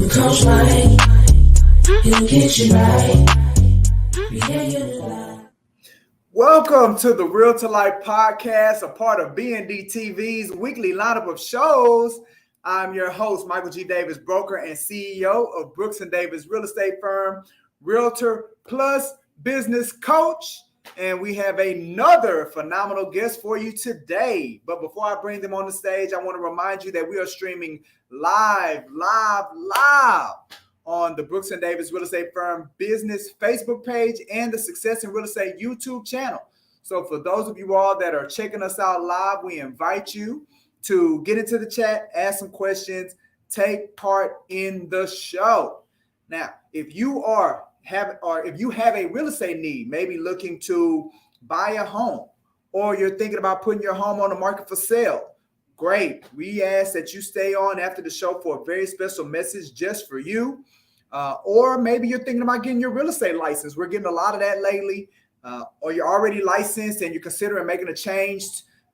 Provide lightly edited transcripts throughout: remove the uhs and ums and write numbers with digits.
Coach Mike, he'll get you right. Welcome to the Realtor Life Podcast, a part of BND TV's weekly lineup of shows. I'm your host, Michael G. Davis, broker and CEO of Brooks & Davis Real Estate Firm, Realtor Plus Business Coach. And we have another phenomenal guest for you today. But before I bring them on the stage, I want to remind you that we are streaming live on the Brooks & Davis Real Estate Firm business Facebook page and the Success in Real Estate YouTube channel. So for those of you all that are checking us out live, we invite you to get into the chat, ask some questions, take part in the show. Now, if you have a real estate need, maybe looking to buy a home, or you're thinking about putting your home on the market for sale, great. We ask that you stay on after the show for a very special message just for you. Or maybe you're thinking about getting your real estate license. We're getting a lot of that lately. Or you're already licensed and you're considering making a change.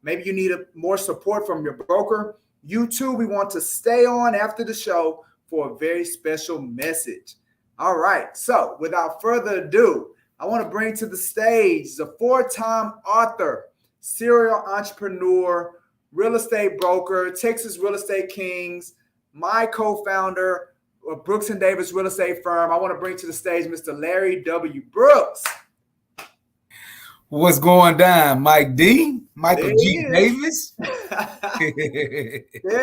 Maybe you need more support from your broker. You too, we want to stay on after the show for a very special message. All right. So without further ado, I want to bring to the stage the 4-time author, serial entrepreneur, real estate broker, Texas Real Estate Kings, my co-founder of Brooks & Davis Real Estate Firm. I want to bring to the stage Mr. Larry W. Brooks. What's going down, Mike D? Michael G. Davis? There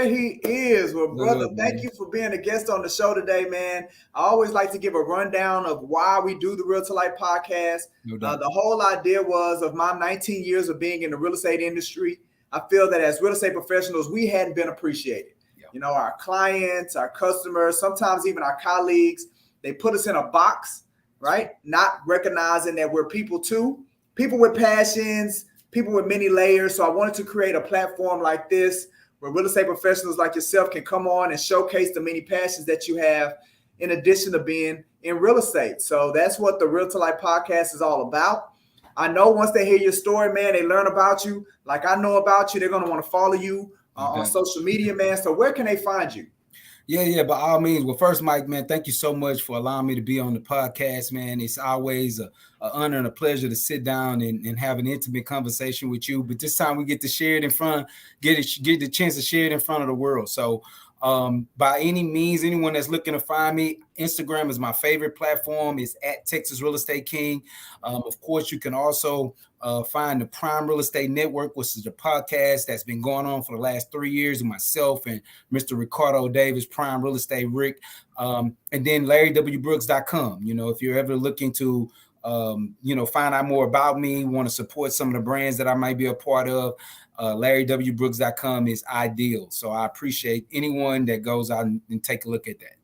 he is. Well, brother, thank you for being a guest on the show today, man. I always like to give a rundown of why we do the Realtor Life Podcast. The whole idea was of my 19 years of being in the real estate industry. I feel that as real estate professionals, we hadn't been appreciated. You know, our clients, our customers, sometimes even our colleagues, they put us in a box, right? Not recognizing that we're people too. People with passions, people with many layers. So I wanted to create a platform like this where real estate professionals like yourself can come on and showcase the many passions that you have in addition to being in real estate. So that's what the Realtor Life Podcast is all about. I know once they hear your story, man, they learn about you. Like I know about you, they're going to want to follow you on social media, man. So where can they find you? Yeah, by all means. Well, first, Mike, man, thank you so much for allowing me to be on the podcast, man. It's always an honor and a pleasure to sit down and have an intimate conversation with you. But this time we get to share it get the chance to share it in front of the world. So by any means, anyone that's looking to find me, Instagram is my favorite platform. It's at Texas Real Estate King. Of course, you can also find the Prime Real Estate Network, which is the podcast that's been going on for the last 3 years with myself and Mr. Ricardo Davis, Prime Real Estate Rick, and then LarryWBrooks.com. You know, if you're ever looking to find out more about me, want to support some of the brands that I might be a part of, LarryWBrooks.com is ideal. So I appreciate anyone that goes out and take a look at that.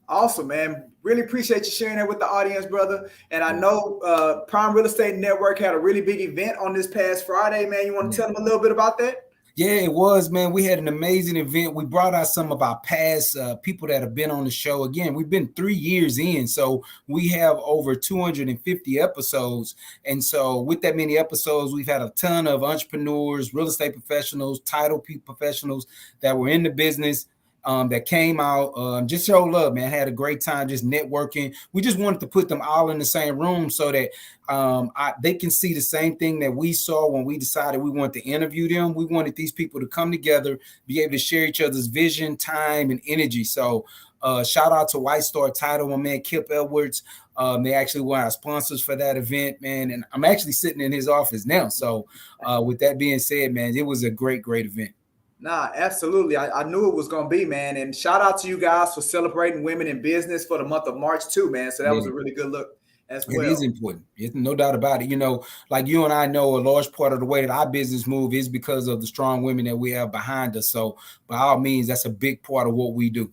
Awesome, man. Really appreciate you sharing that with the audience, brother. And I know Prime Real Estate Network had a really big event on this past Friday, man. You want to tell them a little bit about that? Yeah, it was, man. We had an amazing event. We brought out some of our past people that have been on the show. Again, we've been 3 years in, so we have over 250 episodes. And so with that many episodes, we've had a ton of entrepreneurs, real estate professionals, title professionals that were in the business, that came out, just showed love, man. Had a great time just networking. We just wanted to put them all in the same room so that they can see the same thing that we saw when we decided we wanted to interview them. We wanted these people to come together, be able to share each other's vision, time, and energy. So shout out to White Star Title, my man Kip Edwards. They actually were our sponsors for that event, man. And I'm actually sitting in his office now. So with that being said, man, it was a great event. Nah, absolutely. I knew it was going to be, man. And shout out to you guys for celebrating women in business for the month of March too, man. So that was a really good look as well. It is important. It's no doubt about it. You know, like you and I know, a large part of the way that our business move is because of the strong women that we have behind us. So by all means, that's a big part of what we do.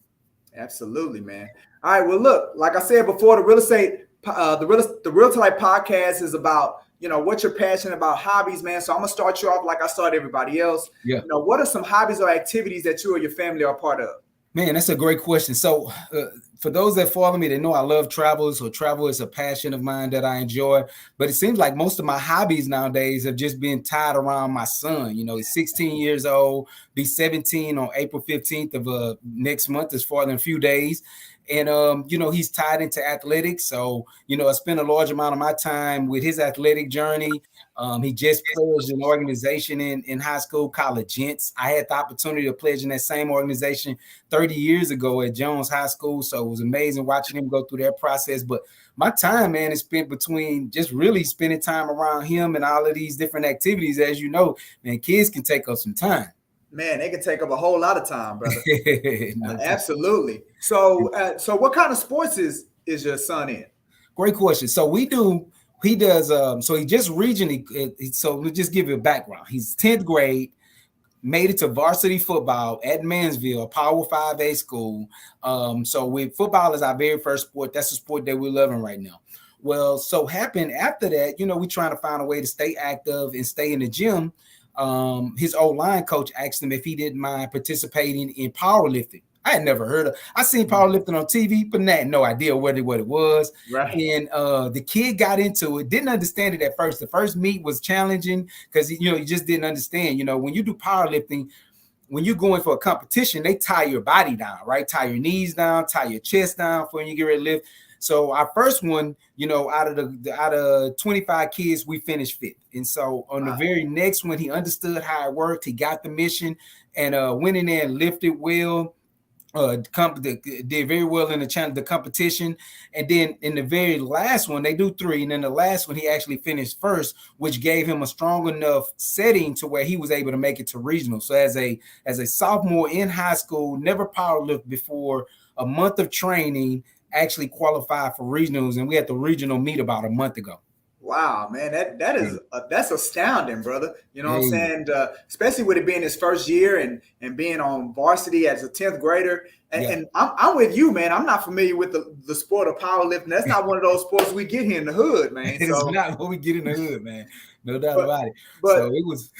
Absolutely, man. All right. Well, look, like I said before, the Realtor Life Podcast is about, you know, what you're passionate about, hobbies, man. So I'm gonna start you off like I start everybody else. Yeah. You know, what are some hobbies or activities that you or your family are part of? Man, that's a great question. So, for those that follow me, they know I love travel. So, travel is a passion of mine that I enjoy. But it seems like most of my hobbies nowadays have just been tied around my son. You know, he's 16 years old, be 17 on April 15th of next month, as far in a few days. And you know, he's tied into athletics. So, you know, I spend a large amount of my time with his athletic journey. He just pledged an organization in high school called Gents. I had the opportunity to pledge in that same organization 30 years ago at Jones High School. So it was amazing watching him go through that process. But my time, man, is spent between just really spending time around him and all of these different activities. As you know, man, kids can take up some time. Man, they can take up a whole lot of time, brother. No Absolutely. So what kind of sports is your son in? Great question. So he does, so he just regionally, so we'll just give you a background. He's 10th grade, made it to varsity football at Mansville, Power 5A school. So with football is our very first sport. That's the sport that we're loving right now. Well, so happened after that, you know, we're trying to find a way to stay active and stay in the gym. His old line coach asked him if he didn't mind participating in powerlifting. I had never heard of. I seen powerlifting on TV, but I had no idea what it was. Right. And the kid got into it, didn't understand it at first. The first meet was challenging because he just didn't understand. You know, when you do powerlifting, when you're going for a competition, they tie your body down, right? Tie your knees down, tie your chest down for when you get ready to lift. So our first one, you know, out of 25 kids, we finished fifth. And so on the very next one, he understood how it worked. He got the mission and went in there and lifted well. Did very well in the competition, and then in the very last one they do three, and then the last one he actually finished first, which gave him a strong enough setting to where he was able to make it to regional. So as a sophomore in high school, never powerlifted before, a month of training, actually qualified for regionals, and we had the regional meet about a month ago. Wow, man, that's astounding, brother. You know what I'm saying? Especially with it being his first year and being on varsity as a 10th grader. And I'm with you, man. I'm not familiar with the sport of powerlifting. That's not one of those sports we get here in the hood, man. It's not what we get in the hood, man. No doubt about it. But so it was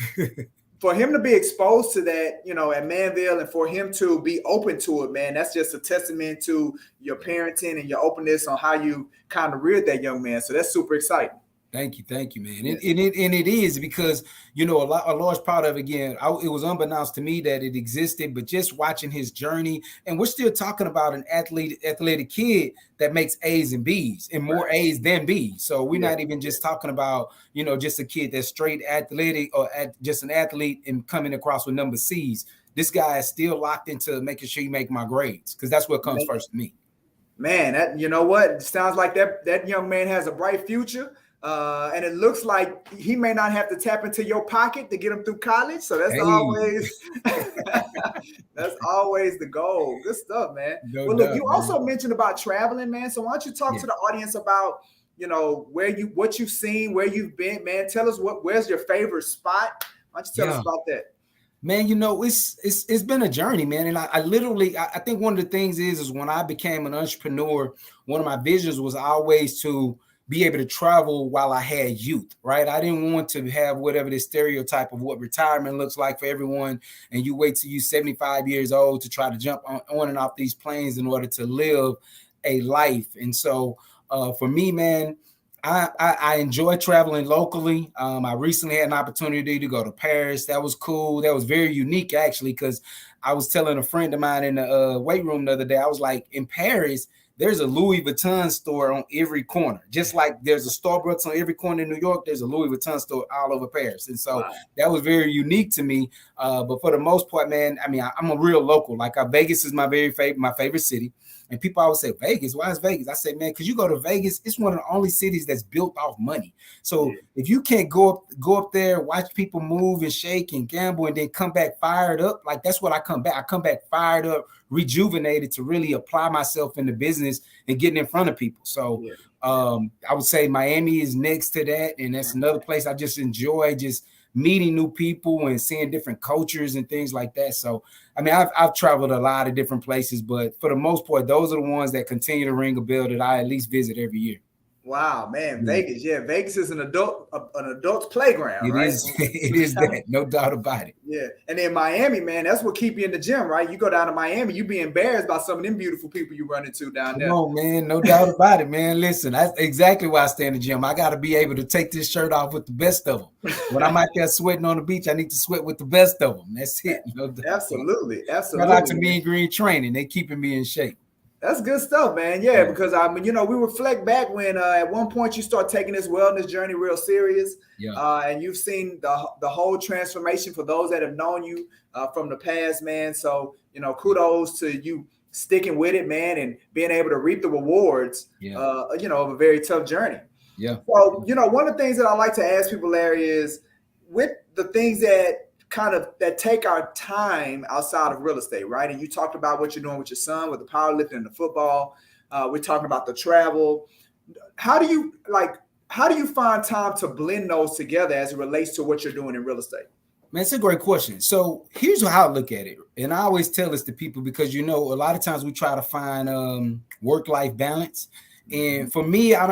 for him to be exposed to that, you know, at Manville, and for him to be open to it, man, that's just a testament to your parenting and your openness on how you kind of reared that young man. So that's super exciting. Thank you, man. Yes. And it is because, you know, a large part of it, again, it was unbeknownst to me that it existed, but just watching his journey, and we're still talking about an athletic kid that makes A's and B's, and more A's than B's. So we're not even just talking about, you know, just a kid that's straight athletic or just an athlete and coming across with number C's. This guy is still locked into making sure you make my grades, because that's what comes first to me. Man, that, you know what? It sounds like that young man has a bright future. And it looks like he may not have to tap into your pocket to get him through college. So that's always the goal. Good stuff, man. Well, look, you also mentioned about traveling, man. So why don't you talk to the audience about, you know, what you've seen, where you've been, man. Tell us where's your favorite spot. Why don't you tell us about that? Man, you know, it's been a journey, man. And I think one of the things is when I became an entrepreneur, one of my visions was always to be able to travel while I had youth, right? I didn't want to have whatever the stereotype of what retirement looks like for everyone. And you wait till you're 75 years old to try to jump on and off these planes in order to live a life. And so for me, man, I enjoy traveling locally. I recently had an opportunity to go to Paris. That was cool. That was very unique, actually, because I was telling a friend of mine in the weight room the other day, I was like, in Paris, there's a Louis Vuitton store on every corner. Just like there's a Starbucks on every corner in New York, there's a Louis Vuitton store all over Paris. And so that was very unique to me. But for the most part, man, I mean, I'm a real local. Like Vegas is my favorite city. And people always say, Vegas, why is Vegas? I say, man, because you go to Vegas, it's one of the only cities that's built off money. So if you can't go up there, watch people move and shake and gamble and then come back fired up, like that's what I come back. I come back fired up, rejuvenated to really apply myself in the business and getting in front of people. So I would say Miami is next to that. And that's another place I just enjoy just meeting new people and seeing different cultures and things like that. So, I mean, I've traveled a lot of different places, but for the most part, those are the ones that continue to ring a bell that I at least visit every year. Wow, man, Yeah. Vegas. Yeah, Vegas is an adult's playground, It right? is. It is that. No doubt about it. Yeah, and then Miami, man, that's what keep you in the gym, right? You go down to Miami, you be embarrassed by some of them beautiful people you run into down Come there. on, man. No doubt about it, man. Listen, that's exactly why I stay in the gym. I got to be able to take this shirt off with the best of them. When I'm out there sweating on the beach, I need to sweat with the best of them. That's it. No doubt. Absolutely, Shout out to absolutely. Mean Green Training. They keeping me in shape. That's good stuff, man. Yeah, because I mean, we reflect back when at one point you start taking this wellness journey real serious, Yeah. And you've seen the whole transformation for those that have known you from the past, man. So kudos to you sticking with it, man, and being able to reap the rewards, of a very tough journey. Yeah. So one of the things that I like to ask people, Larry, is with the things that take our time outside of real estate, right? And you talked about what you're doing with your son, with the powerlifting and the football. We're talking about the travel. How do you find time to blend those together as it relates to what you're doing in real estate? Man, it's a great question. So here's how I look at it. And I always tell this to people because, a lot of times we try to find work-life balance. And for me, I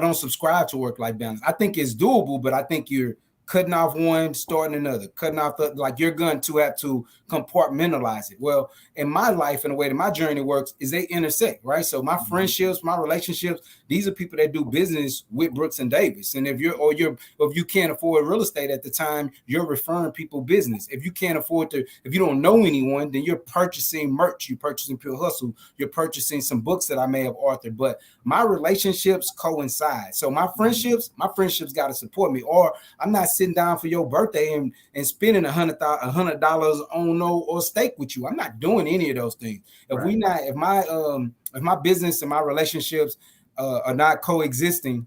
don't subscribe to work-life balance. I think it's doable, but I think you're cutting off one, starting another, cutting off like you're going to have to compartmentalize it. Well, in my life and the way that my journey works is they intersect, right? So my friendships, my relationships, these are people that do business with Brooks and Davis. And if you can't afford real estate at the time, you're referring people business. If you can't afford to, if you don't know anyone, then you're purchasing merch, you're purchasing Pure Hustle, you're purchasing some books that I may have authored. But my relationships coincide. So my friendships got to support me, or I'm not sitting down for your birthday and spending $100 on or steak with you. I'm not doing any of those things. If my business and my relationships are not coexisting,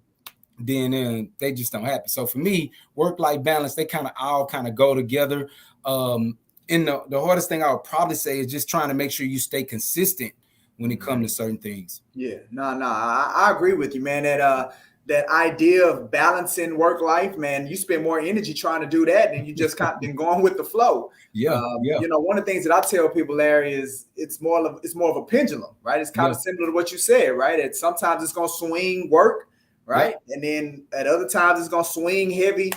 then they just don't happen. So for me, work-life balance, they all go together. And the hardest thing I would probably say is just trying to make sure you stay consistent when it comes to certain things. Yeah, I agree with you, man. That idea of balancing work life, man, you spend more energy trying to do that than you just been going with the flow. Yeah. One of the things that I tell people, Larry, is it's more of a pendulum, right? It's kind of similar to what you said, right? That sometimes it's going to swing work, right? And then at other times it's going to swing heavy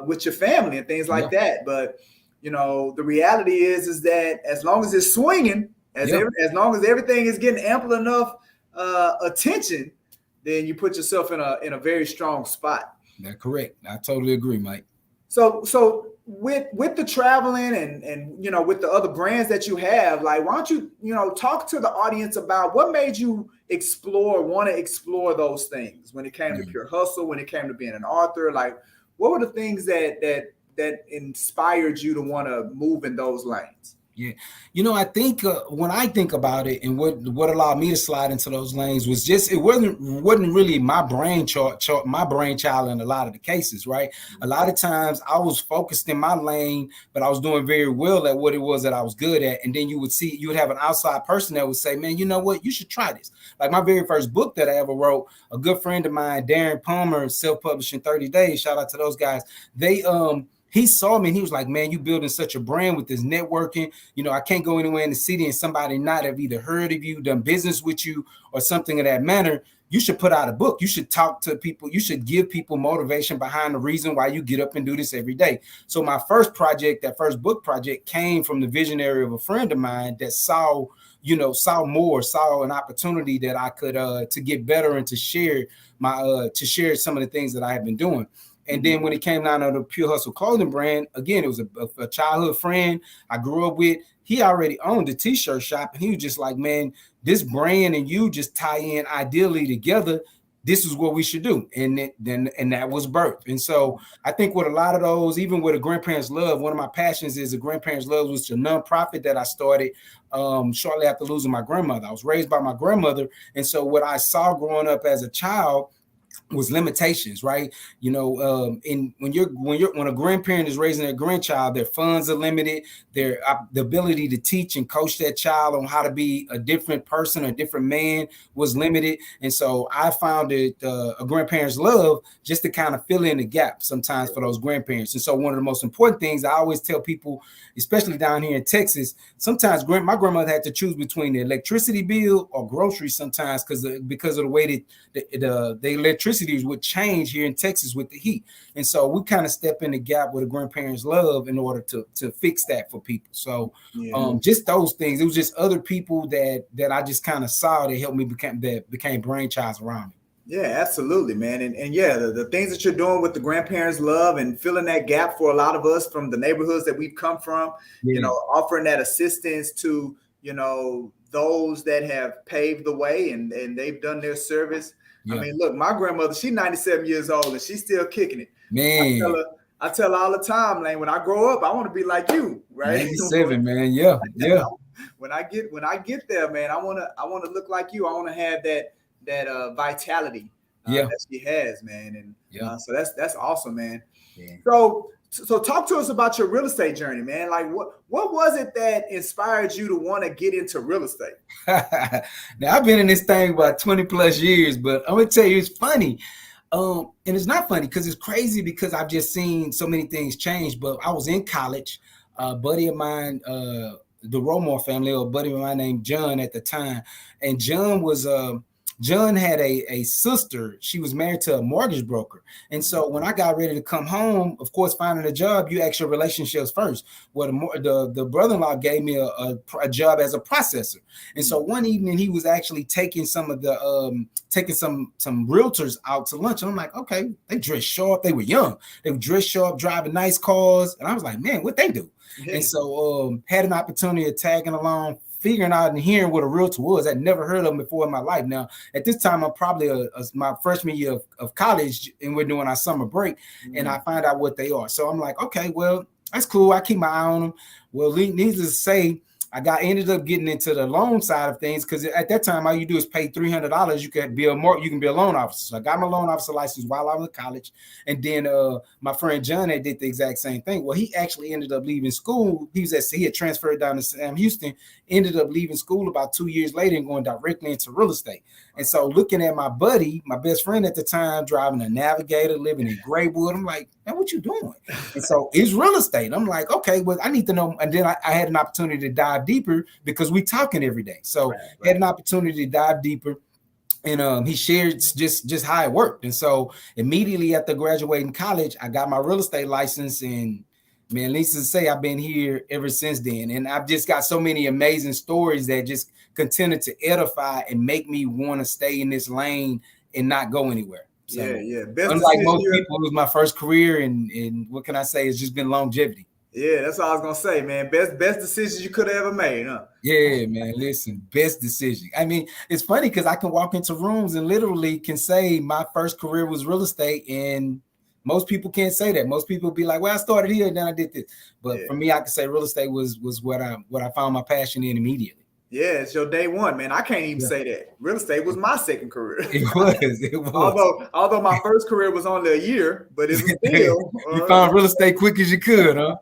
with your family and things like that. But the reality is that as long as it's swinging, as long as everything is getting ample enough attention, then you put yourself in a very strong spot. That's correct. I totally agree, Mike. So with the traveling and with the other brands that you have, like, why don't you talk to the audience about what made you want to explore those things when it came to Pure Hustle, when it came to being an author? Like, what were the things that inspired you to want to move in those lanes? Yeah. I think when I think about it and what allowed me to slide into those lanes was just, it wasn't really my brainchild in a lot of the cases, right? A lot of times I was focused in my lane, but I was doing very well at what it was that I was good at. And then you would have an outside person that would say, man, you know what? You should try this. Like my very first book that I ever wrote, a good friend of mine, Darren Palmer, self-publishing 30 Days. Shout out to those guys. He saw me and he was like, man, you building such a brand with this networking. I can't go anywhere in the city and somebody not have either heard of you, done business with you, or something of that manner. You should put out a book. You should talk to people. You should give people motivation behind the reason why you get up and do this every day. So my first book project came from the visionary of a friend of mine that saw an opportunity that I could to get better and to share some of the things that I have been doing. And then when it came down to the Pure Hustle clothing brand, again, it was a childhood friend I grew up with. He already owned a t-shirt shop, and he was just like, man, this brand and you just tie in ideally together. This is what we should do. And that was birth. And so I think with a lot of those, even with a Grandparents Love, one of my passions is a Grandparents Love, which is a nonprofit that I started shortly after losing my grandmother. I was raised by my grandmother. And so what I saw growing up as a child, was limitations, right? You know, and when a grandparent is raising their grandchild, their funds are limited, their the ability to teach and coach that child on how to be a different person, a different man was limited. And so I found it a grandparent's love just to kind of fill in the gap sometimes for those grandparents. And so one of the most important things I always tell people, especially down here in Texas, sometimes my grandmother had to choose between the electricity bill or groceries sometimes because of the way that the electricity would change here in Texas with the heat. And so we kind of step in the gap with a grandparents' love in order to fix that for people. So just those things. It was just other people that I just kind of saw that helped me became brainchilds around me. Yeah, absolutely, man. And yeah, the things that you're doing with the grandparents' love and filling that gap for a lot of us from the neighborhoods that we've come from, you know, offering that assistance to, you know, those that have paved the way and they've done their service. I mean, look, my grandmother, she's 97 years old and she's still kicking it. Man. I tell her all the time, Lane, when I grow up, I want to be like you, right? 97, man. Yeah. When I get there, man, I want to look like you. I want to have that vitality that she has, man. And so that's awesome, man. Yeah. So talk to us about your real estate journey, man. Like what was it that inspired you to want to get into real estate? Now I've been in this thing about 20 plus years, but I'm gonna tell you it's funny. And it's not funny because it's crazy because I've just seen so many things change. But I was in college, a buddy of mine, the Romore family, or a buddy of mine named John at the time, and John had a sister. She was married to a mortgage broker. And so when I got ready to come home, of course, finding a job, you ask your relationships first. Well, the brother-in-law gave me a job as a processor. And so one evening he was actually taking some of the some realtors out to lunch. And I'm like, okay, they dressed sharp. They were young. They were dressed sharp, driving nice cars. And I was like, man, what they do? Yeah. And so had an opportunity of tagging along, figuring out and hearing what a realtor was. I'd never heard of them before in my life. Now, at this time, I'm probably my freshman year of college, and we're doing our summer break, and I find out what they are. So I'm like, okay, well, that's cool. I keep my eye on them. Well, needless to say, ended up getting into the loan side of things because at that time, all you do is pay $300. You can be a loan officer. So I got my loan officer license while I was in college, and then my friend John did the exact same thing. Well, he actually ended up leaving school. He had transferred down to Sam Houston. Ended up leaving school about 2 years later and going directly into real estate. And so looking at my buddy, my best friend at the time, driving a Navigator, living in Graywood, I'm like, man, what you doing? And so it's real estate. I'm like, okay, well, I need to know. And then I had an opportunity to dive deeper because we talking every day. So had an opportunity to dive deeper. And he shared just how it worked. And so immediately after graduating college, I got my real estate license, and man, needless to say, I've been here ever since then. And I've just got so many amazing stories that just continue to edify and make me want to stay in this lane and not go anywhere. So, unlike most people, it was my first career, and what can I say? It's just been longevity. Yeah, that's all I was gonna say, man. Best decisions you could have ever made, huh? Yeah, man. Listen, best decision. I mean, it's funny because I can walk into rooms and literally can say my first career was real estate, and most people can't say that. Most people be like, "Well, I started here, and then I did this." But for me, I can say real estate was what I found my passion in immediately. Yeah, it's your day one, man. I can't even say that. Real estate was my second career. It was. Although my first career was only a year, but it was still. You found real estate quick as you could, huh?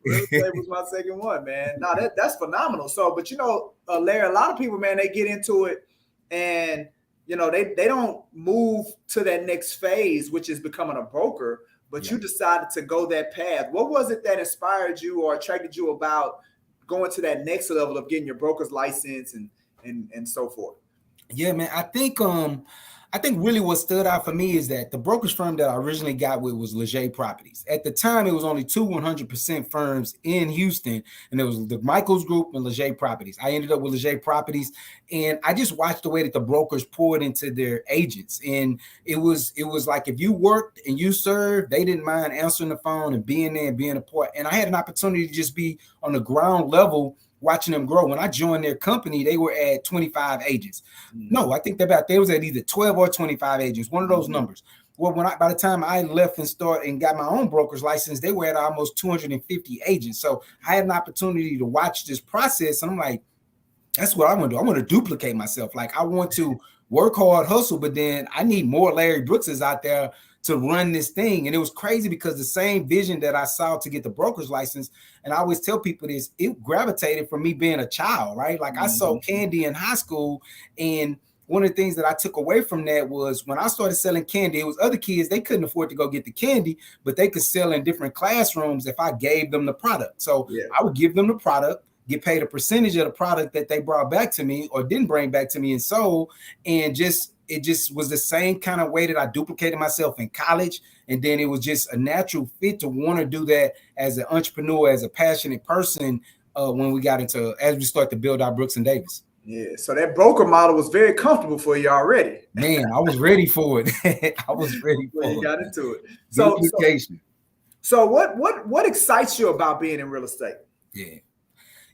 Real estate was my second one, man. No, that's phenomenal. So, but you know, Larry, a lot of people, man, they get into it, and you know, they don't move to that next phase, which is becoming a broker. But you decided to go that path. What was it that inspired you or attracted you about going to that next level of getting your broker's license and so forth? Yeah, man. I think really what stood out for me is that the brokerage firm that I originally got with was Leger Properties. At the time, it was only two 100% firms in Houston, and it was the Michaels Group and Leger Properties. I ended up with Leger Properties, and I just watched the way that the brokers poured into their agents. And it was like if you worked and you served, they didn't mind answering the phone and being there and being a part. And I had an opportunity to just be on the ground level watching them grow. When I joined their company, they were at 25 agents. No, I think they was at either 12 or 25 agents, one of those numbers. Well, by the time I left and got my own broker's license, they were at almost 250 agents. So I had an opportunity to watch this process, and I'm like, that's what I want to do. I want to duplicate myself. Like I want to work hard, hustle, but then I need more Larry Brookses out there to run this thing. And it was crazy because the same vision that I saw to get the broker's license, and I always tell people this, it gravitated from me being a child, right? Like I sold candy in high school, and one of the things that I took away from that was when I started selling candy, it was other kids, they couldn't afford to go get the candy, but they could sell in different classrooms if I gave them the product. So I would give them the product, get paid a percentage of the product that they brought back to me or didn't bring back to me and sold, and it just was the same kind of way that I duplicated myself in college. And then it was just a natural fit to want to do that as an entrepreneur, as a passionate person, when we got into, as we start to build our Brooks and Davis. Yeah, so that broker model was very comfortable for you already. Man, I was ready for it. I was ready for it. You got into it. So what excites you about being in real estate? Yeah.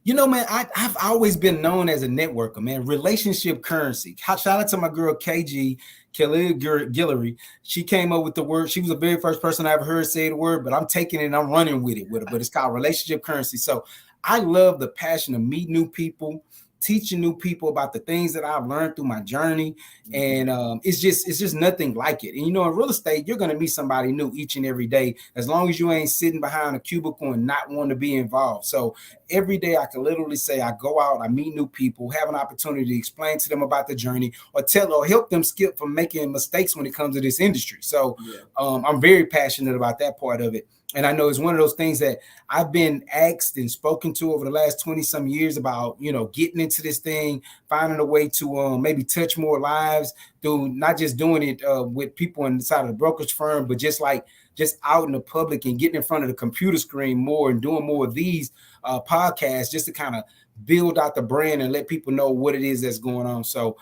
You know, man, I've always been known as a networker, man. Relationship currency. Shout out to my girl KG, Kelly Guillory. She came up with the word. She was the very first person I ever heard say the word, but I'm taking it and I'm running with it with her. But it's called relationship currency. So I love the passion of meeting new people, teaching new people about the things that I've learned through my journey. And it's just nothing like it. And, you know, in real estate, you're going to meet somebody new each and every day, as long as you ain't sitting behind a cubicle and not wanting to be involved. So every day I can literally say I go out, I meet new people, have an opportunity to explain to them about the journey or help them skip from making mistakes when it comes to this industry. So I'm very passionate about that part of it. And I know it's one of those things that I've been asked and spoken to over the last 20 some years about, you know, getting into this thing, finding a way to maybe touch more lives through not just doing it with people inside of the brokerage firm, but just out in the public and getting in front of the computer screen more and doing more of these podcasts just to kind of build out the brand and let people know what it is that's going on. So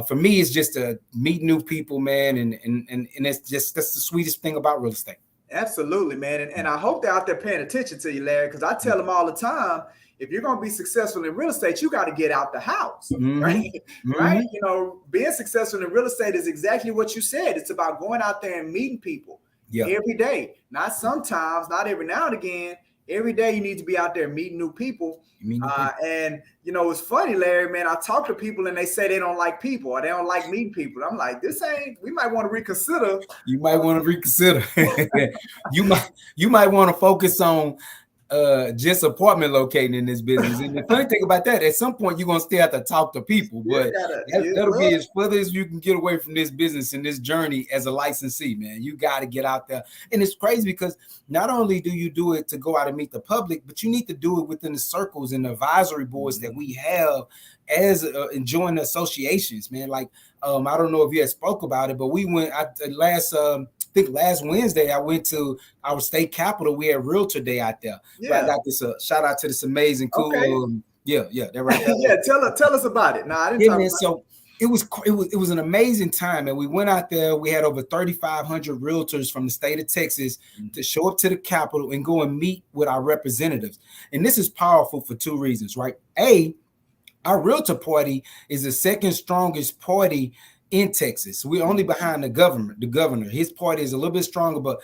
for me, it's just to meet new people, man. And that's the sweetest thing about real estate. Absolutely, man. And I hope they're out there paying attention to you, Larry, because I tell them all the time, if you're going to be successful in real estate, you got to get out the house, right? Right? You know, being successful in real estate is exactly what you said. It's about going out there and meeting people every day, not sometimes, not every now and again. Every day you need to be out there meeting new people. And, you know, it's funny, Larry, man, I talk to people and they say they don't like people or they don't like meeting people. I'm like, we might want to reconsider. You might want to reconsider. you might want to focus on just apartment locating in this business. And the funny thing about that, at some point you're gonna still have to talk to people, but that'll be as further as you can get away from this business and this journey as a licensee, man. You got to get out there. And it's crazy because not only do you do it to go out and meet the public, but you need to do it within the circles and the advisory boards that we have as enjoying the associations, man. Like I don't know if you had spoke about it, but we went last Wednesday, I went to our state capitol. We had Realtor Day out there. I got this shout out to this amazing cool. They're right there. Tell us about it. I didn't talk about so it was an amazing time, and we went out there. We had over 3,500 realtors from the state of Texas to show up to the Capitol and go and meet with our representatives. And this is powerful for two reasons, right? Our realtor party is the second strongest party in Texas. We're only behind the governor. His party is a little bit stronger, but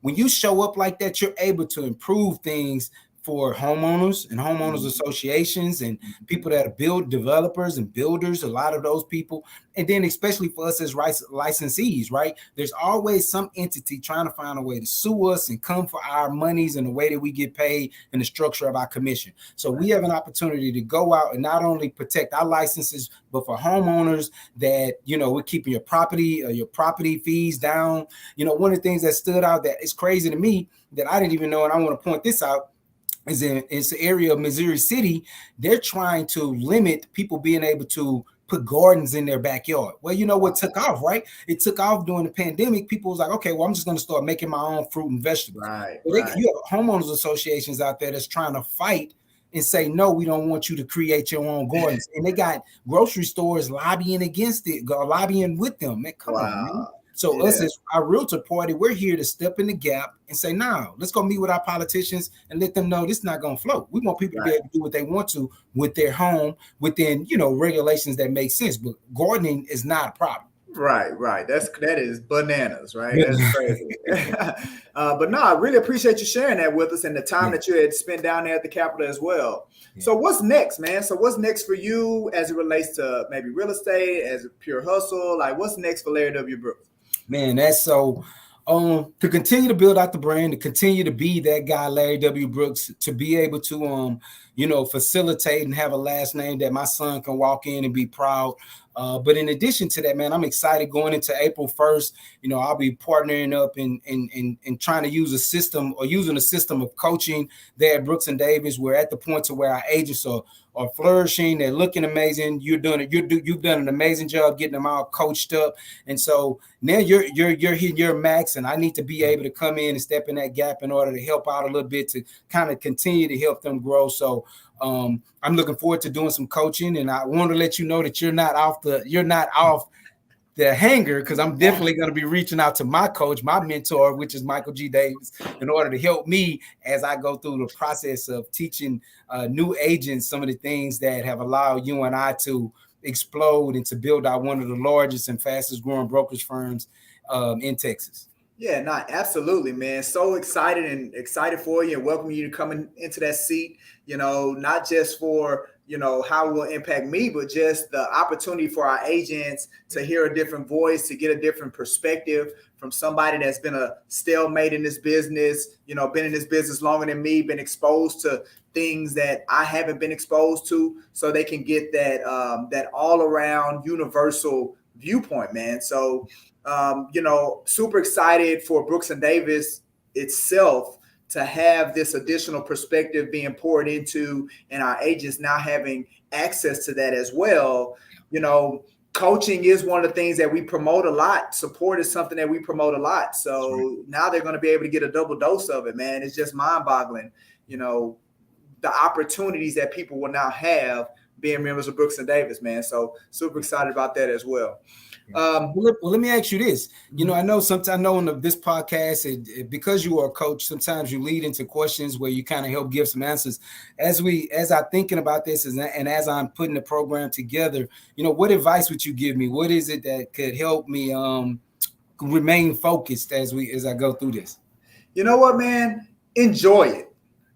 when you show up like that, you're able to improve things for homeowners and homeowners associations and people that are developers and builders, a lot of those people. And then especially for us as licensees, right? There's always some entity trying to find a way to sue us and come for our monies and the way that we get paid and the structure of our commission. So we have an opportunity to go out and not only protect our licenses, but for homeowners that, you know, we're keeping your property fees down. You know, one of the things that stood out that is crazy to me that I didn't even know, and I want to point this out, it's the area of Missouri City. They're trying to limit people being able to put gardens in their backyard. Well, you know what took off, right? It took off during the pandemic. People was like, okay, well, I'm just going to start making my own fruit and vegetables. You have homeowners associations out there that's trying to fight and say, no, we don't want you to create your own gardens. And they got grocery stores lobbying against it, lobbying with them. Man, come on, man. So us as our realtor party, we're here to step in the gap and say, no, let's go meet with our politicians and let them know this is not going to float. We want people to be able to do what they want to with their home within, you know, regulations that make sense. But gardening is not a problem. Right. That is bananas, right? That's crazy. But no, I really appreciate you sharing that with us and the time Yeah, that you had spent down there at the Capitol as well. yeah. So what's next, man? So what's next for you as it relates to maybe real estate, as a pure hustle? Like what's next for Larry W. Brooks? Man, that's so to continue to build out the brand, to continue to be that guy, Larry W. Brooks, to be able to facilitate and have a last name that my son can walk in and be proud. But in addition to that, man, I'm excited going into April 1st. I'll be partnering up and trying to use a system or using a system of coaching there at Brooks and Davis. We're at the point to where our agents are flourishing. They're looking amazing. You've done an amazing job getting them all coached up. And so now you're hitting your max, and I need to be able to come in and step in that gap in order to help out a little bit to kind of continue to help them grow. So I'm looking forward to doing some coaching, and I want to let you know that you're not off the hanger, because I'm definitely going to be reaching out to my coach, my mentor, which is Michael G. Davis, in order to help me as I go through the process of teaching new agents some of the things that have allowed you and I to explode and to build out one of the largest and fastest growing brokerage firms in Texas. Yeah, no, absolutely, man. So excited for you and welcome you to coming into that seat, not just for, how it will impact me, but just the opportunity for our agents to hear a different voice, to get a different perspective from somebody that's been a stalemate in this business, been in this business longer than me, been exposed to things that I haven't been exposed to, so they can get that all around universal viewpoint, man. So super excited for Brooks and Davis itself to have this additional perspective being poured into, and our agents now having access to that as well. Coaching is one of the things that we promote a lot. Support is something that we promote a lot. So now they're going to be able to get a double dose of it, man. It's just mind boggling, the opportunities that people will now have being members of Brooks and Davis, man. So super excited about that as well. Well, let me ask you this. I know on this podcast, because you are a coach, sometimes you lead into questions where you kind of help give some answers. As I'm thinking about this and as I'm putting the program together, what advice would you give me? What is it that could help me remain focused as I go through this? You know what, man? Enjoy it.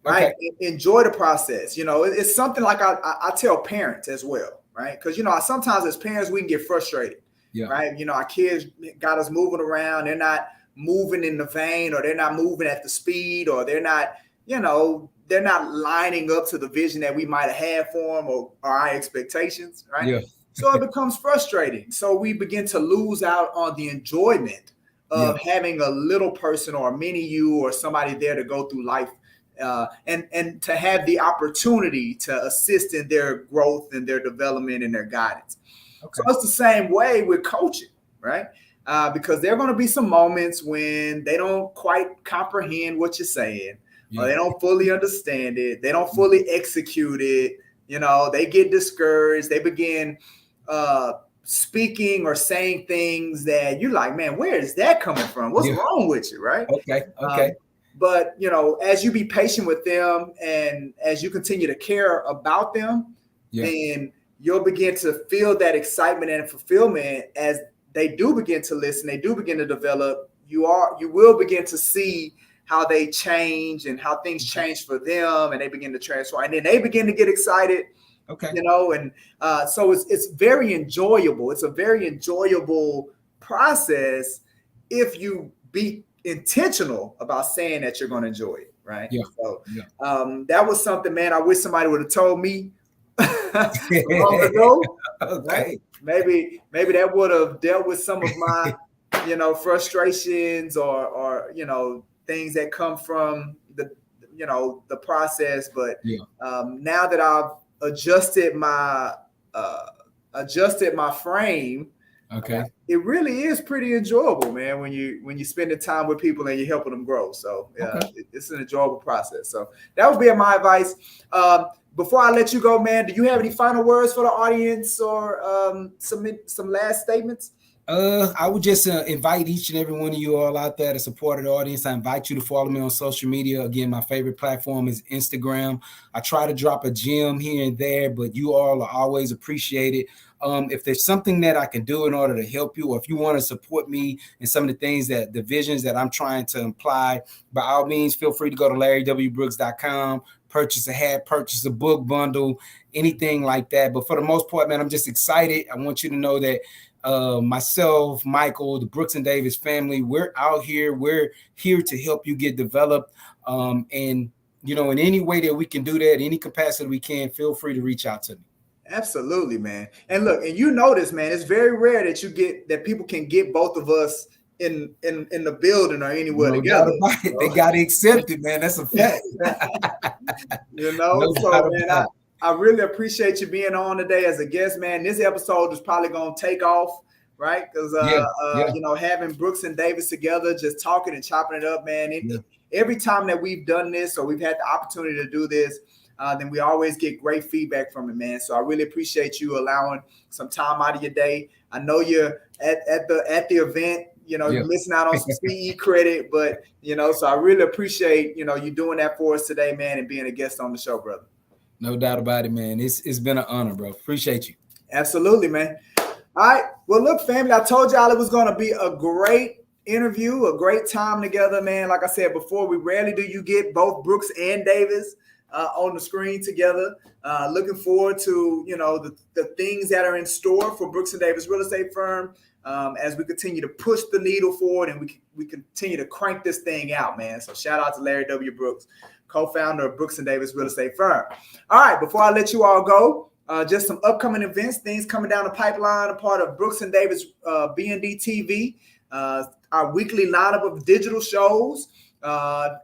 Right? Okay. Enjoy the process. It's something like I tell parents as well, right? Because sometimes as parents we can get frustrated. Yeah. Right. Our kids got us moving around. They're not moving in the vein, or they're not moving at the speed, or they're not lining up to the vision that we might have had for them, or our expectations. Right. Yeah. So it becomes frustrating. So we begin to lose out on the enjoyment of having a little person or a mini you or somebody there to go through life. And to have the opportunity to assist in their growth and their development and their guidance. Okay. So it's the same way with coaching, right? Because there are going to be some moments when they don't quite comprehend what you're saying, or they don't fully understand it. They don't fully execute it. They get discouraged. They begin speaking or saying things that you're like, man, where is that coming from? What's wrong with you, right? Okay. But, as you be patient with them and as you continue to care about them, then you'll begin to feel that excitement and fulfillment as they do begin to listen, they do begin to develop. You will begin to see how they change and how things change for them, and they begin to transform, and then they begin to get excited. Okay. And so it's very enjoyable. It's a very enjoyable process if you be intentional about saying that you're going to enjoy it, right? Yeah. So that was something, man, I wish somebody would have told me long ago. Okay. Right? Maybe that would have dealt with some of my, frustrations or things that come from the process. But now that I've adjusted my frame, okay, it really is pretty enjoyable, man, when you spend the time with people and you're helping them grow. So it's an enjoyable process. So that would be my advice. Before I let you go, man, do you have any final words for the audience or some last statements? I would just invite each and every one of you all out there to support the audience. I invite you to follow me on social media. Again, my favorite platform is Instagram. I try to drop a gem here and there, but you all are always appreciated. If there's something that I can do in order to help you, or if you want to support me in some of the things that the visions that I'm trying to imply, by all means, feel free to go to LarryWBrooks.com, purchase a hat, purchase a book bundle, anything like that. But for the most part, man, I'm just excited. I want you to know that myself, Michael, the Brooks and Davis family, we're out here. We're here to help you get developed. And, you know, in any way that we can do that, any capacity we can, feel free to reach out to me. Absolutely, man. And look, and you notice, man, it's very rare that people can get both of us in the building or anywhere together. They got to accept it, man. That's a fact. So man, I really appreciate you being on today as a guest, man. This episode is probably gonna take off, right? Because having Brooks and Davis together, just talking and chopping it up, man. Every time that we've done this or we've had the opportunity to do this, then we always get great feedback from it, man. So I really appreciate you allowing some time out of your day. I know you're at the event. You're missing out on some CE credit, but so I really appreciate you doing that for us today, man, and being a guest on the show, brother. No doubt about it, man. It's been an honor, bro. Appreciate you. Absolutely, man. All right. Well, look, family, I told y'all it was going to be a great interview, a great time together, man. Like I said before, we rarely do you get both Brooks and Davis on the screen together. Looking forward to, the things that are in store for Brooks and Davis Real Estate Firm as we continue to push the needle forward and we continue to crank this thing out, man. So shout out to Larry W. Brooks, co-founder of Brooks and Davis Real Estate Firm. All right, before I let you all go, just some upcoming events, things coming down the pipeline, a part of Brooks and Davis BND TV, our weekly lineup of digital shows.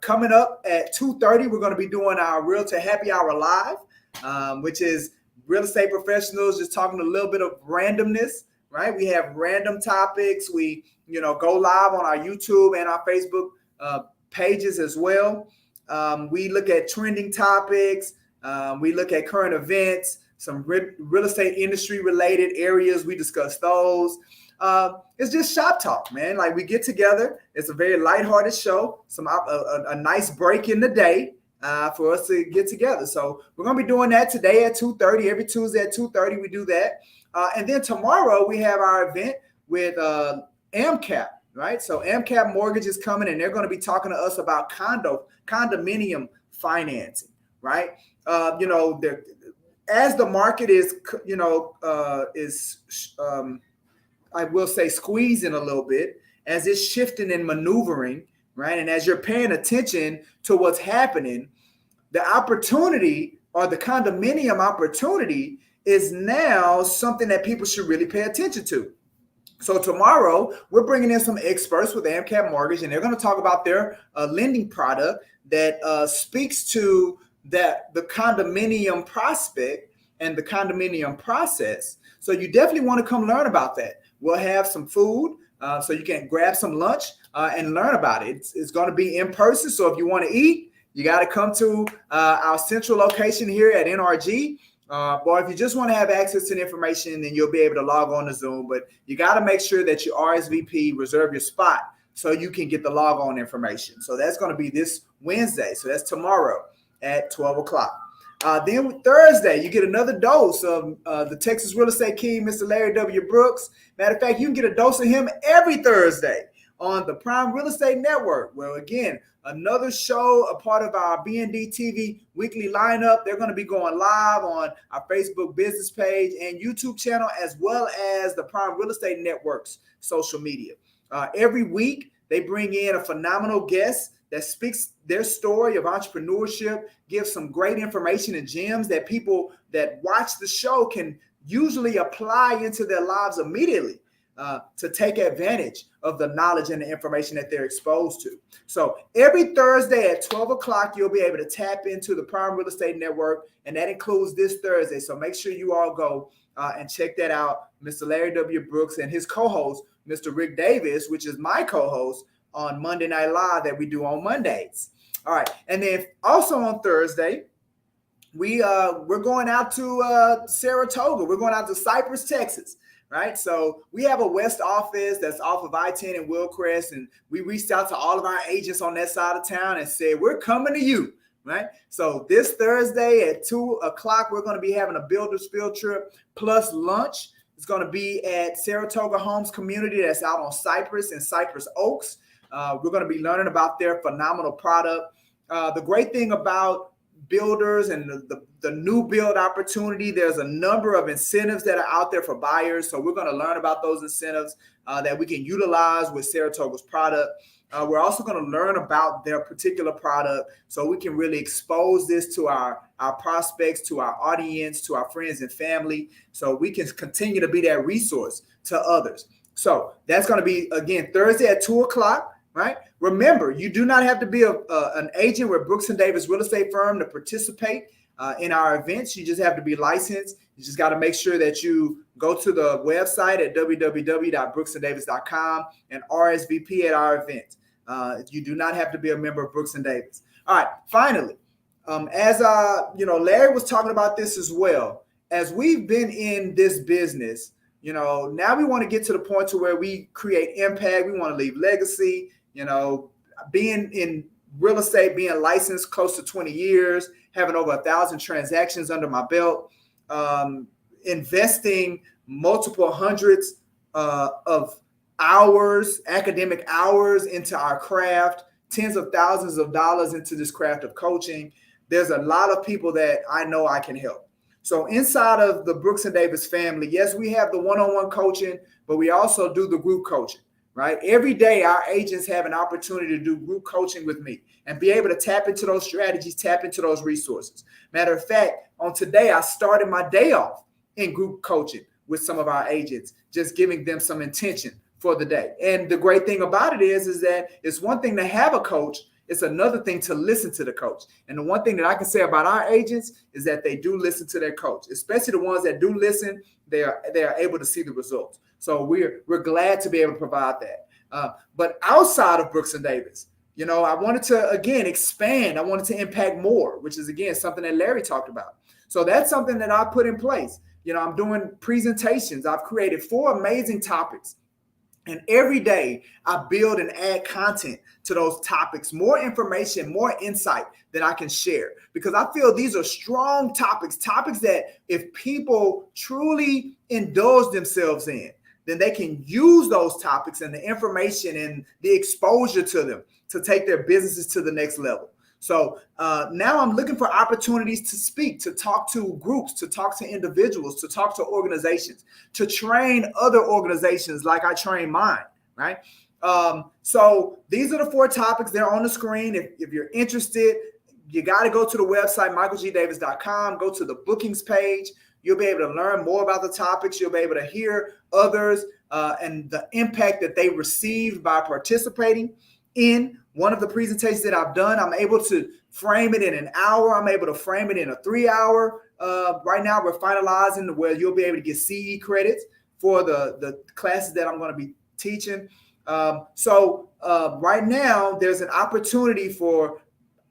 Coming up at 2:30, we're going to be doing our Realtor Happy Hour Live, which is real estate professionals just talking a little bit of randomness, right? We have random topics. We, go live on our YouTube and our Facebook pages as well. We look at trending topics. We look at current events, some real estate industry related areas. We discuss those. It's just shop talk, man. Like we get together. It's a very lighthearted show. A nice break in the day for us to get together. So we're gonna be doing that today at 2:30. Every Tuesday at 2:30 we do that. And then tomorrow we have our event with AMCAP, right? So AMCAP Mortgage is coming, and they're going to be talking to us about condominium financing, right? As the market is, I will say squeezing a little bit, as it's shifting and maneuvering, right? And as you're paying attention to what's happening, the opportunity or the condominium opportunity is now something that people should really pay attention to. So tomorrow, we're bringing in some experts with AMCAP Mortgage, and they're going to talk about their lending product that speaks to the condominium prospect and the condominium process. So you definitely want to come learn about that. We'll have some food, so you can grab some lunch and learn about it. It's going to be in person, so if you want to eat, you got to come to our central location here at NRG. Or if you just want to have access to the information, then you'll be able to log on to Zoom. But you got to make sure that you RSVP, reserve your spot so you can get the log on information. So that's going to be this Wednesday. So that's tomorrow at 12 o'clock. Then Thursday, you get another dose of the Texas Real Estate King, Mr. Larry W. Brooks. Matter of fact, you can get a dose of him every Thursday on the Prime Real Estate Network. Well, again, another show, a part of our BND TV weekly lineup. They're going to be going live on our Facebook business page and YouTube channel, as well as the Prime Real Estate Network's social media. Every week, they bring in a phenomenal guest that speaks their story of entrepreneurship, gives some great information and gems that people that watch the show can usually apply into their lives immediately. To take advantage of the knowledge and the information that they're exposed to. So every Thursday at 12 o'clock, you'll be able to tap into the Prime Real Estate Network, and that includes this Thursday. So make sure you all go and check that out. Mr. Larry W. Brooks and his co-host, Mr. Rick Davis, which is my co-host on Monday Night Live that we do on Mondays. All right. And then also on Thursday, we're going out to Saratoga. We're going out to Cypress, Texas. right? So we have a West office that's off of I-10 in Willcrest, and we reached out to all of our agents on that side of town and said, we're coming to you, right? So this Thursday at 2 o'clock, we're going to be having a builders field trip plus lunch. It's going to be at Saratoga Homes Community that's out on Cypress and Cypress Oaks. We're going to be learning about their phenomenal product. The great thing about builders and the new build opportunity, there's a number of incentives that are out there for buyers. So we're going to learn about those incentives that we can utilize with Saratoga's product. We're also going to learn about their particular product so we can really expose this to our prospects, to our audience, to our friends and family, so we can continue to be that resource to others. So that's going to be, again, Thursday at 2 o'clock. Right. Remember, you do not have to be an agent with Brooks & Davis Real Estate Firm to participate in our events. You just have to be licensed. You just got to make sure that you go to the website at www.brooksanddavis.com and RSVP at our event. You do not have to be a member of Brooks & Davis. All right. Finally, as Larry was talking about this as well. As we've been in this business, now we want to get to the point to where we create impact. We want to leave legacy. Being in real estate, being licensed close to 20 years, having over 1,000 transactions under my belt, investing multiple hundreds of hours, academic hours into our craft, tens of thousands of dollars into this craft of coaching. There's a lot of people that I know I can help. So inside of the Brooks & Davis family, yes, we have the one-on-one coaching, but we also do the group coaching. Right? Every day, our agents have an opportunity to do group coaching with me and be able to tap into those strategies, tap into those resources. Matter of fact, on today, I started my day off in group coaching with some of our agents, just giving them some intention for the day. And the great thing about it is that it's one thing to have a coach. It's another thing to listen to the coach. And the one thing that I can say about our agents is that they do listen to their coach, especially the ones that do listen. They are able to see the results. So we're glad to be able to provide that. But outside of Brooks & Davis, I wanted to, again, expand. I wanted to impact more, which is, again, something that Larry talked about. So that's something that I put in place. I'm doing presentations. I've created 4 amazing topics. And every day I build and add content to those topics, more information, more insight that I can share, because I feel these are strong topics that if people truly indulge themselves in, then they can use those topics and the information and the exposure to them to take their businesses to the next level. So now I'm looking for opportunities to speak, to talk to groups, to talk to individuals, to talk to organizations, to train other organizations like I train mine, right? So these are the 4 topics. They're on the screen. If you're interested, you got to go to the website, michaelgdavis.com, go to the bookings page. You'll be able to learn more about the topics. You'll be able to hear others and the impact that they received by participating in one of the presentations that I've done. I'm able to frame it in an hour. I'm able to frame it in a 3-hour. Right now, we're finalizing where you'll be able to get CE credits for the classes that I'm going to be teaching. So right now, there's an opportunity for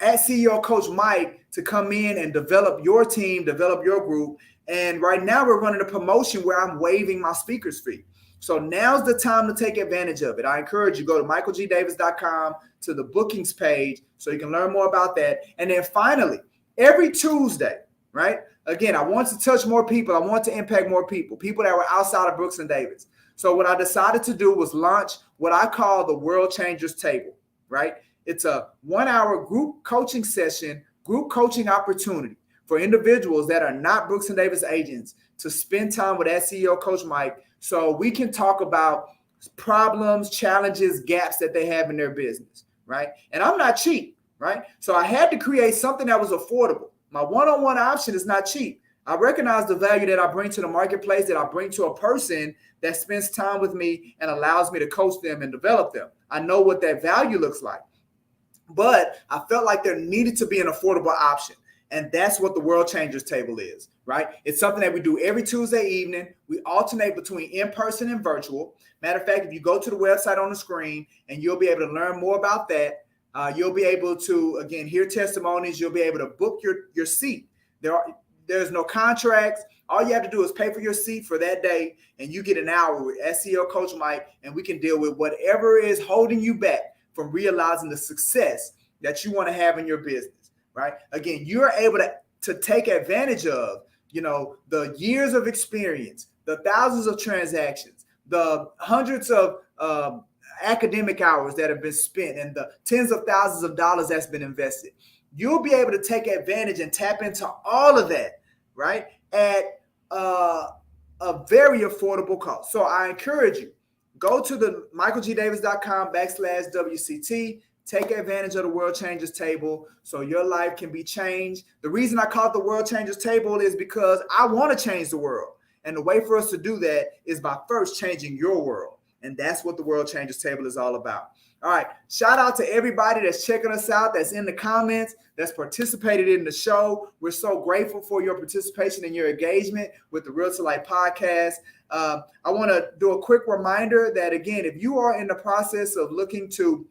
at CEO Coach Mike to come in and develop your team, develop your group. And right now we're running a promotion where I'm waiving my speaker's fee. So now's the time to take advantage of it. I encourage you, go to michaelgdavis.com to the bookings page so you can learn more about that. And then finally, every Tuesday, right? Again, I want to touch more people. I want to impact more people that were outside of Brooks & Davis. So what I decided to do was launch what I call the World Changers Table, right? It's a 1-hour group coaching session, group coaching opportunity for individuals that are not Brooks & Davis agents to spend time with that CEO Coach Mike so we can talk about problems, challenges, gaps that they have in their business, right? And I'm not cheap, right? So I had to create something that was affordable. My one-on-one option is not cheap. I recognize the value that I bring to the marketplace, that I bring to a person that spends time with me and allows me to coach them and develop them. I know what that value looks like. But I felt like there needed to be an affordable option. And that's what the World Changers Table is, right? It's something that we do every Tuesday evening. We alternate between in-person and virtual. Matter of fact, if you go to the website on the screen, and you'll be able to learn more about that. You'll be able to, again, hear testimonies. You'll be able to book your seat. There's no contracts. All you have to do is pay for your seat for that day, and you get an hour with SEO Coach Mike, and we can deal with whatever is holding you back from realizing the success that you want to have in your business, right? Again, you're able to take advantage of, the years of experience, the thousands of transactions, the hundreds of academic hours that have been spent, and the tens of thousands of dollars that's been invested. You'll be able to take advantage and tap into all of that, right, at a very affordable cost. So I encourage you, go to the michaelgdavis.com/WCT. Take advantage of the World Changers table so your life can be changed. The reason I call it the World Changers table is because I want to change the world. And the way for us to do that is by first changing your world. And that's what the World Changers table is all about. All right. Shout out to everybody that's checking us out, that's in the comments, that's participated in the show. We're so grateful for your participation and your engagement with the Realtor Life podcast. I want to do a quick reminder that, again, if you are in the process of looking to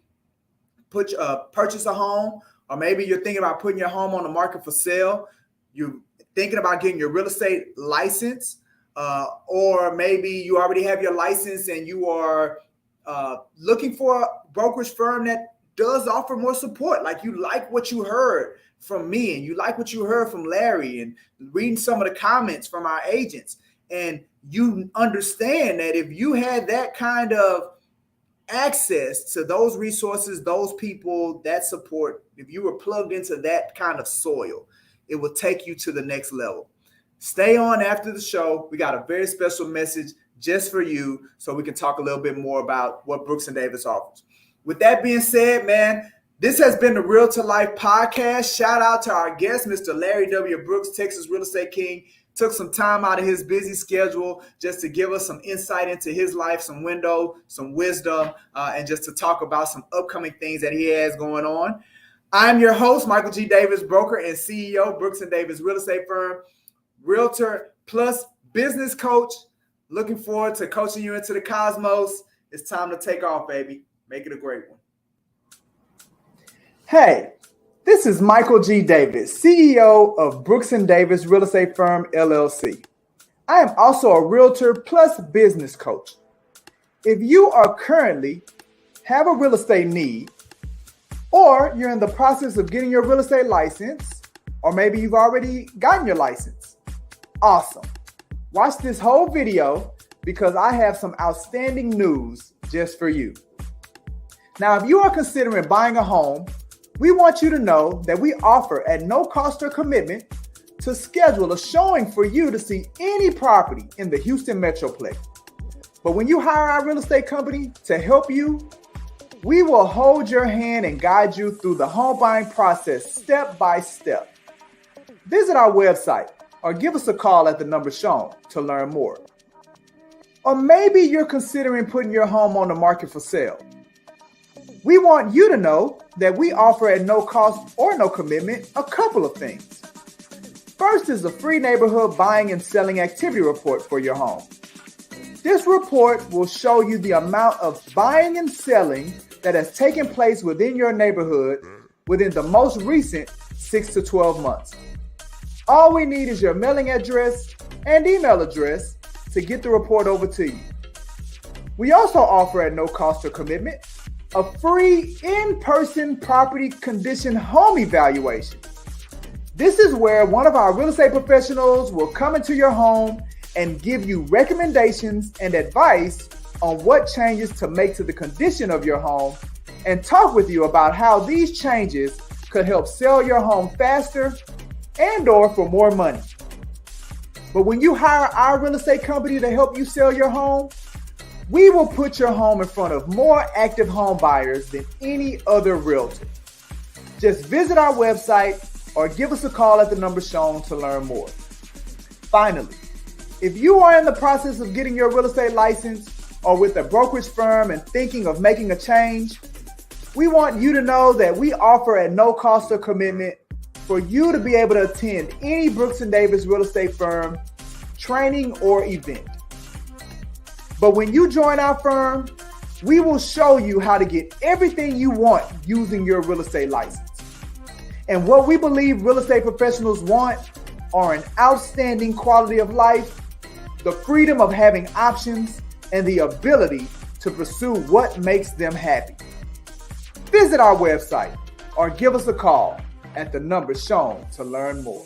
purchase a home, or maybe you're thinking about putting your home on the market for sale, you're thinking about getting your real estate license, or maybe you already have your license and you are looking for a brokerage firm that does offer more support. Like, you like what you heard from me, and you like what you heard from Larry, and reading some of the comments from our agents, and you understand that if you had that kind of access to those resources, those people, that support, if you were plugged into that kind of soil, it will take you to the next level. Stay on after the show. We got a very special message just for you, so we can talk a little bit more about what Brooks and Davis offers. With that being said, man, this has been the Realtor Life podcast. Shout out to our guest, Mr. Larry W. Brooks, Texas Real Estate King. Took some time out of his busy schedule just to give us some insight into his life, some window, some wisdom, and just to talk about some upcoming things that he has going on. I'm your host, Michael G. Davis, broker and CEO, Brooks and Davis Real Estate Firm, Realtor plus business coach. Looking forward to coaching you into the cosmos. It's time to take off, baby. Make it a great one. Hey. This is Michael G. Davis, CEO of Brooks & Davis Real Estate Firm, LLC. I am also a realtor plus business coach. If you are currently have a real estate need, or you're in the process of getting your real estate license, or maybe you've already gotten your license, awesome. Watch this whole video because I have some outstanding news just for you. Now, if you are considering buying a home, we want you to know that we offer at no cost or commitment to schedule a showing for you to see any property in the Houston Metroplex. But when you hire our real estate company to help you, we will hold your hand and guide you through the home buying process step by step. Visit our website or give us a call at the number shown to learn more. Or maybe you're considering putting your home on the market for sale. We want you to know that we offer at no cost or no commitment a couple of things. First is a free neighborhood buying and selling activity report for your home. This report will show you the amount of buying and selling that has taken place within your neighborhood within the most recent 6 to 12 months. All we need is your mailing address and email address to get the report over to you. We also offer at no cost or commitment a free in-person property condition home evaluation. This is where one of our real estate professionals will come into your home and give you recommendations and advice on what changes to make to the condition of your home and talk with you about how these changes could help sell your home faster and or for more money. But when you hire our real estate company to help you sell your home, we will put your home in front of more active home buyers than any other realtor. Just visit our website or give us a call at the number shown to learn more. Finally, if you are in the process of getting your real estate license or with a brokerage firm and thinking of making a change, we want you to know that we offer at no cost or commitment for you to be able to attend any Brooks & Davis real estate firm training or event. But when you join our firm, we will show you how to get everything you want using your real estate license. And what we believe real estate professionals want are an outstanding quality of life, the freedom of having options, and the ability to pursue what makes them happy. Visit our website or give us a call at the number shown to learn more.